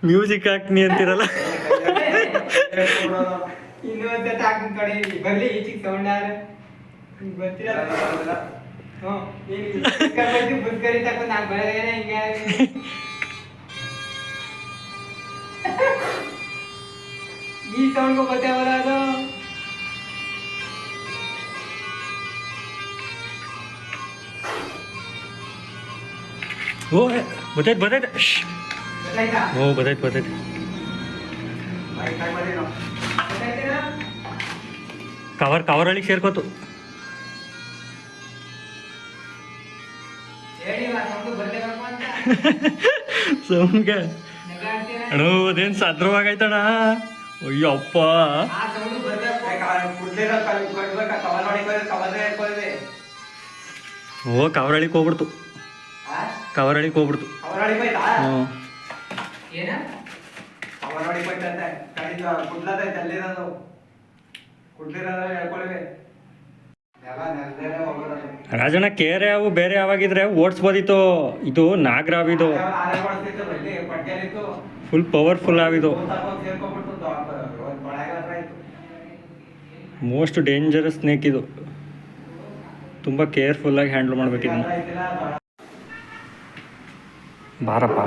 Music ಹಾಕ್ನಿ ಅಂತಿರಲ್ಲ. ಇನ್ನೊಂದ್ಸತಿ ಹಾಕ್ತೀನಿ ಕಡೆ ಬರ್ಲಿ ಈಚಿಗೆ ಸೌಂಡ್ ಯಾರು ಗೊತ್ತಿಲ್ಲ. ಬುದ್ಕರಿ ತಕೊಂಡು ನಾನು ಬರೋದೇನೆ ಹಿಂಗೆ ಈ ಸೌಂಡ್ಗೂ ಗೊತ್ತಾವಲ್ಲ ಅದು. ಓ ಬರ್ತೈತೆ ಓ ಬರ್ತೈತೆ ಕವರ್ ಹಳ್ಳಿಗೆ ಸೇರ್ಕೋತು. ಸೌಂಡ್ಗೆ ಅಣ್ಣ ಅದೇನು ಸದ್ರವಾಗೈತಣ್ಣ. ಅಯ್ಯಪ್ಪ ಓ ಕವರಳಿಗೆ ಹೋಗ್ಬಿಡ್ತು. ಕವರಳಿಗೆ ಹೋಗ್ಬಿಡ್ತು. ಹ್ಞೂ ರಾಜಣ್ಣ ಕೇರೆ ಅವು ಬೇರೆ ಯಾವಾಗಿದ್ರೆ ಓಡಿಸ್ಬೋದಿತ್ತು. ಇದು ನಾಗರಾವ್ ಇದು ಫುಲ್ ಪವರ್ಫುಲ್ ಆಗಿದು. ಮೋಸ್ಟ್ ಡೇಂಜರಸ್ ಸ್ನೇಕ್ ಇದು. ತುಂಬ ಕೇರ್ಫುಲ್ಲಾಗಿ ಹ್ಯಾಂಡಲ್ ಮಾಡ್ಬೇಕಿದ್ನ. ಬಾರಪ್ಪ.